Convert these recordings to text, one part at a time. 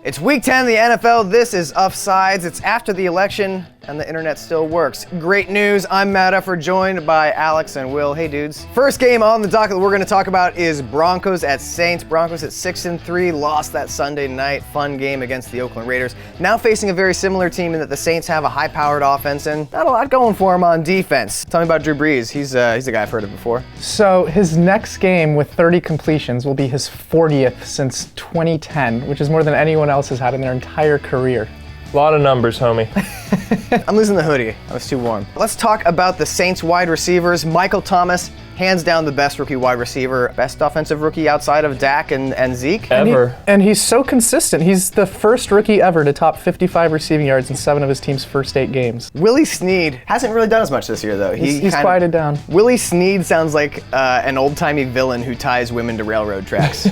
It's week 10 of the NFL. This is Uffsides. It's after the election, and the internet still works. Great news. I'm Matt Uffer, joined by Alex and Will. Hey, dudes. First game on the docket that we're going to talk about is Broncos at Saints. Broncos at 6-3, lost that Sunday night. Fun game against the Oakland Raiders. Now facing a very similar team in that the Saints have a high-powered offense and not a lot going for him on defense. Tell me about Drew Brees. He's a guy I've heard of before. So his next game with 30 completions will be his 40th since 2010, which is more than anyone else has had in their entire career. A lot of numbers, homie. I'm losing the hoodie. I was too warm. Let's talk about the Saints wide receivers. Michael Thomas, hands down the best rookie wide receiver, best offensive rookie outside of Dak and Zeke. Ever. And he's so consistent. He's the first rookie ever to top 55 receiving yards in 7 of his team's first 8 games. Willie Snead hasn't really done as much this year, though. He's quieted down. Willie Snead sounds like an old-timey villain who ties women to railroad tracks.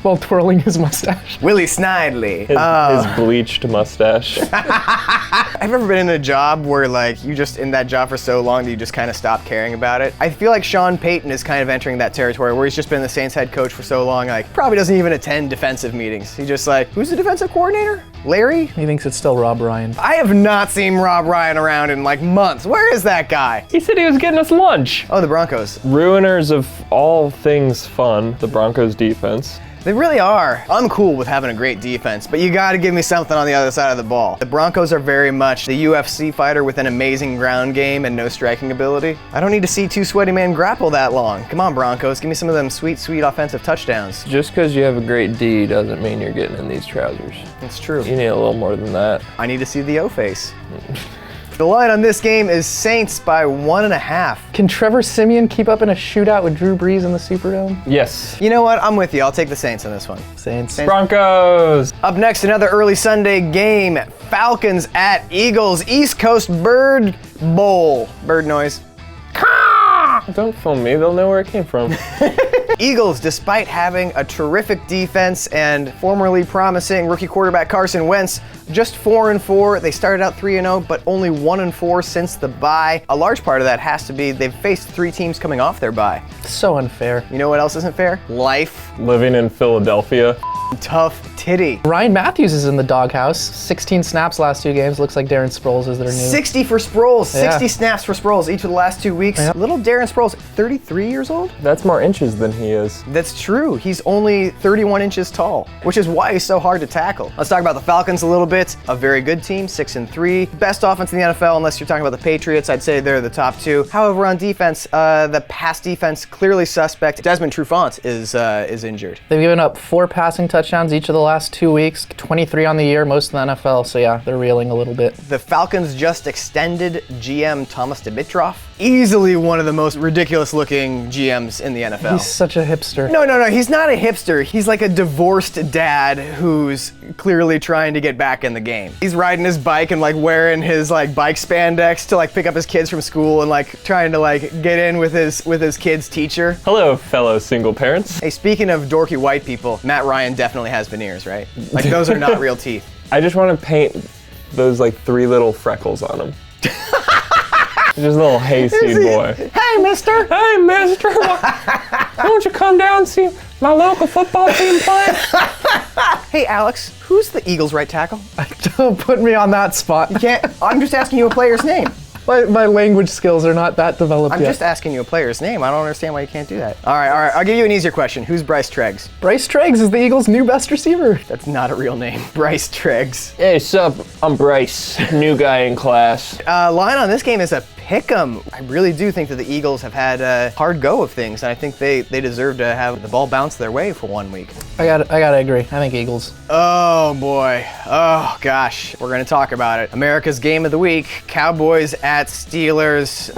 While twirling his mustache. Willie Snidely. His bleached mustache. I've ever been in a job where, like, you just in that job for so long that you just kind of stop caring about it. I feel like Sean Payton is kind of entering that territory where he's just been the Saints head coach for so long, like, probably doesn't even attend defensive meetings. He's just like, who's the defensive coordinator? Larry? He thinks it's still Rob Ryan. I have not seen Rob Ryan around in, like, months. Where is that guy? He said he was getting us lunch. Oh, the Broncos. Ruiners of all things fun, the Broncos defense. They really are. I'm cool with having a great defense, but you gotta give me something on the other side of the ball. The Broncos are very much the UFC fighter with an amazing ground game and no striking ability. I don't need to see two sweaty men grapple that long. Come on, Broncos, give me some of them sweet, sweet offensive touchdowns. Just because you have a great D doesn't mean you're getting in these trousers. It's true. You need a little more than that. I need to see the O-face. The line on this game is Saints by 1.5. Can Trevor Siemian keep up in a shootout with Drew Brees in the Superdome? Yes. You know what? I'm with you. I'll take the Saints on this one. Saints. Broncos. Up next, another early Sunday game. Falcons at Eagles. East Coast Bird Bowl. Bird noise. Don't film me, they'll know where it came from. Eagles, despite having a terrific defense and formerly promising rookie quarterback Carson Wentz, just 4-4. They started out 3-0, but only 1-4 since the bye. A large part of that has to be they've faced 3 teams coming off their bye. So unfair. You know what else isn't fair? Life. Living in Philadelphia. Tough titty. Ryan Matthews is in the doghouse. 16 snaps last 2 games. Looks like Darren Sproles is their new. 60 for Sproles. Yeah. 60 snaps for Sproles each of the last 2 weeks. Yeah. Little Darren Sproles, 33 years old? That's more inches than he is. That's true. He's only 31 inches tall, which is why he's so hard to tackle. Let's talk about the Falcons a little bit. A very good team, 6-3. Best offense in the NFL, unless you're talking about the Patriots. I'd say they're the top 2. However, on defense, the pass defense clearly suspect. Desmond Trufant is injured. They've given up 4 passing touchdowns each of the last 2 weeks, 23 on the year, most in the NFL, so yeah, they're reeling a little bit. The Falcons just extended GM Thomas Dimitroff. Easily one of the most ridiculous looking GMs in the NFL. He's such a hipster. No, he's not a hipster. He's like a divorced dad who's clearly trying to get back in the game. He's riding his bike and like wearing his like bike spandex to like pick up his kids from school and like trying to like get in with his kid's teacher. Hello, fellow single parents. Hey, speaking of dorky white people, Matt Ryan definitely has veneers, right? Like those are not real teeth. I just want to paint those like 3 little freckles on him. Just a little hayseed boy. Hey, mister! Hey, mister! Why don't you come down and see my local football team play? Hey, Alex, who's the Eagles' right tackle? Don't put me on that spot. I'm just asking you a player's name. My language skills are not that developed I'm yet. just asking you a player's name. I don't understand why you can't do that. All right. I'll give you an easier question. Who's Bryce Treggs? Bryce Treggs is the Eagles' new best receiver. That's not a real name. Bryce Treggs. Hey, sup? I'm Bryce, new guy in class. Line on this game is a pick'em. I really do think that the Eagles have had a hard go of things, and I think they deserve to have the ball bounce their way for 1 week. I gotta agree. I think Eagles. Oh boy. Oh gosh. We're gonna talk about it. America's game of the week. Cowboys at Steelers.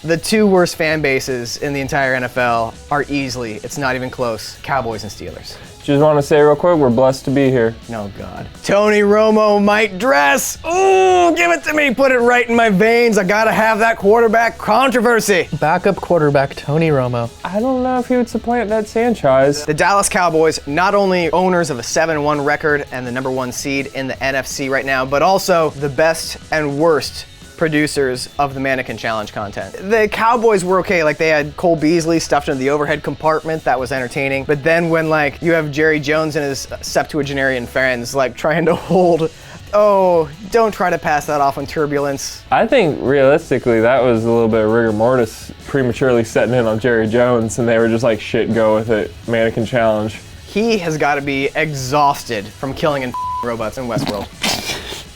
The 2 worst fan bases in the entire NFL are easily, it's not even close, Cowboys and Steelers. Just want to say real quick, we're blessed to be here. No, God. Tony Romo might dress. Ooh, give it to me. Put it right in my veins. I gotta have that quarterback controversy. Backup quarterback Tony Romo. I don't know if he would supplant that Sanchez. The Dallas Cowboys, not only owners of a 7-1 record and the number 1 seed in the NFC right now, but also the best and worst producers of the Mannequin Challenge content. The Cowboys were okay, like they had Cole Beasley stuffed into the overhead compartment, that was entertaining. But then when like you have Jerry Jones and his septuagenarian friends like trying to hold, oh, don't try to pass that off on turbulence. I think realistically that was a little bit of rigor mortis prematurely setting in on Jerry Jones, and they were just like, shit, go with it, Mannequin Challenge. He has got to be exhausted from killing and robots in Westworld.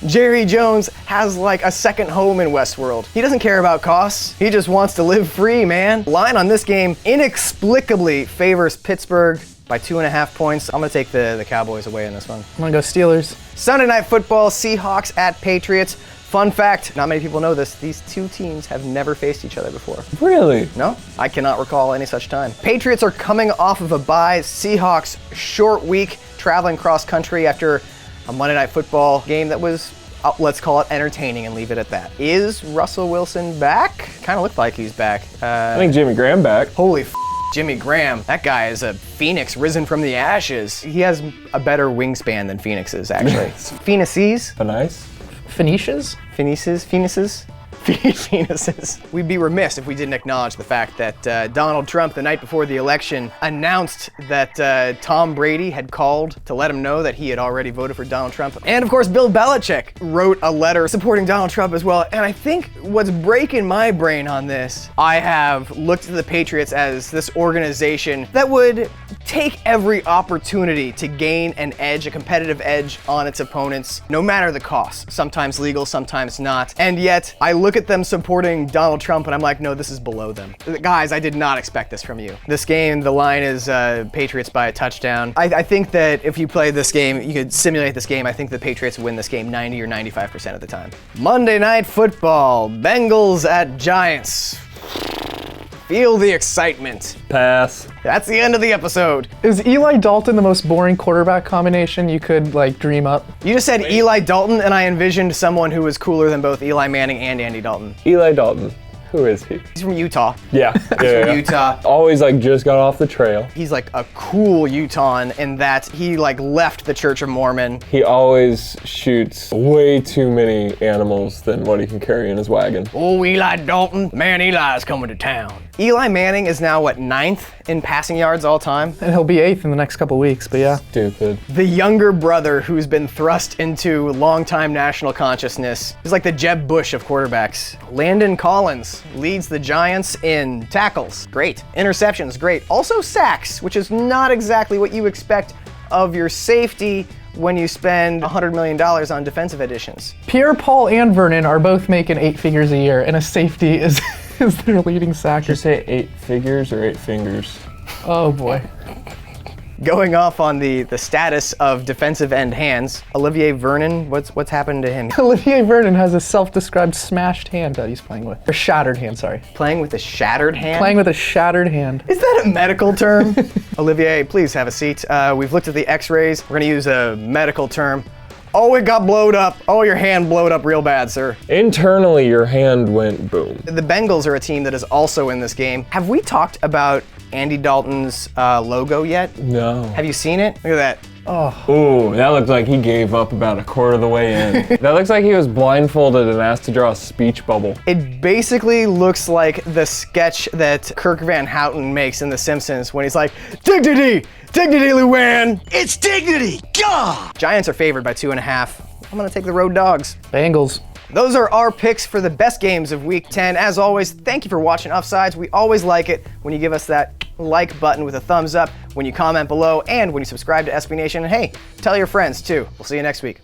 Jerry Jones has like a second home in Westworld. He doesn't care about costs. He just wants to live free, man. Line on this game inexplicably favors Pittsburgh by 2.5 points. I'm gonna take the Cowboys away in this one. I'm gonna go Steelers. Sunday Night Football, Seahawks at Patriots. Fun fact, not many people know this, these two teams have never faced each other before. Really? No, I cannot recall any such time. Patriots are coming off of a bye. Seahawks, short week, traveling cross country after a Monday Night Football game that was, let's call it entertaining and leave it at that. Is Russell Wilson back? Kind of looked like he's back. I think Jimmy Graham back. Holy Jimmy Graham. That guy is a phoenix risen from the ashes. He has a better wingspan than phoenixes, actually. Phoenices? Nice. Phoenicians? Phoenices? Penises. We'd be remiss if we didn't acknowledge the fact that Donald Trump, the night before the election, announced that Tom Brady had called to let him know that he had already voted for Donald Trump. And of course, Bill Belichick wrote a letter supporting Donald Trump as well. And I think what's breaking my brain on this, I have looked at the Patriots as this organization that would take every opportunity to gain an edge, a competitive edge on its opponents, no matter the cost. Sometimes legal, sometimes not. And yet, I look at them supporting Donald Trump and I'm like, no, this is below them. Guys, I did not expect this from you. This game, the line is Patriots by a touchdown. I think that if you play this game, you could simulate this game. I think the Patriots win this game 90 or 95% of the time. Monday Night Football, Bengals at Giants. Feel the excitement. Pass. That's the end of the episode. Is Eli Dalton the most boring quarterback combination you could like dream up? You just said Eli Dalton and I envisioned someone who was cooler than both Eli Manning and Andy Dalton. Eli Dalton. Who is he? He's from Utah. Yeah. From Utah. Always like just got off the trail. He's like a cool Utahn in that he like left the Church of Mormon. He always shoots way too many animals than what he can carry in his wagon. Oh, Eli Dalton. Man, Eli's coming to town. Eli Manning is now, what, 9th in passing yards all time? And he'll be 8th in the next couple weeks, but yeah. Stupid. The younger brother who's been thrust into longtime national consciousness. He's like the Jeb Bush of quarterbacks. Landon Collins leads the Giants in tackles. Great. Interceptions, great. Also sacks, which is not exactly what you expect of your safety when you spend $100 million on defensive additions. Pierre Paul and Vernon are both making 8 figures a year, and a safety is their leading sacker. Did you say 8 figures or 8 fingers? Oh boy. Going off on the status of defensive end hands, Olivier Vernon, what's happened to him? Olivier Vernon has a self-described smashed hand that he's playing with. Or shattered hand, sorry. Playing with a shattered hand? Playing with a shattered hand. Is that a medical term? Olivier, please have a seat. We've looked at the x-rays. We're gonna use a medical term. Oh, it got blowed up. Oh, your hand blowed up real bad, sir. Internally, your hand went boom. The Bengals are a team that is also in this game. Have we talked about Andy Dalton's logo yet? No. Have you seen it? Look at that. Oh. Ooh, that looked like he gave up about a quarter of the way in. That looks like he was blindfolded and asked to draw a speech bubble. It basically looks like the sketch that Kirk Van Houten makes in The Simpsons when he's like, dignity, dignity, Luann. It's dignity, God. Giants are favored by 2.5. I'm gonna take the road dogs. Bengals. Those are our picks for the best games of Week 10. As always, thank you for watching Uffsides. We always like it when you give us that like button with a thumbs up, when you comment below, and when you subscribe to SB Nation. And hey, tell your friends too. We'll see you next week.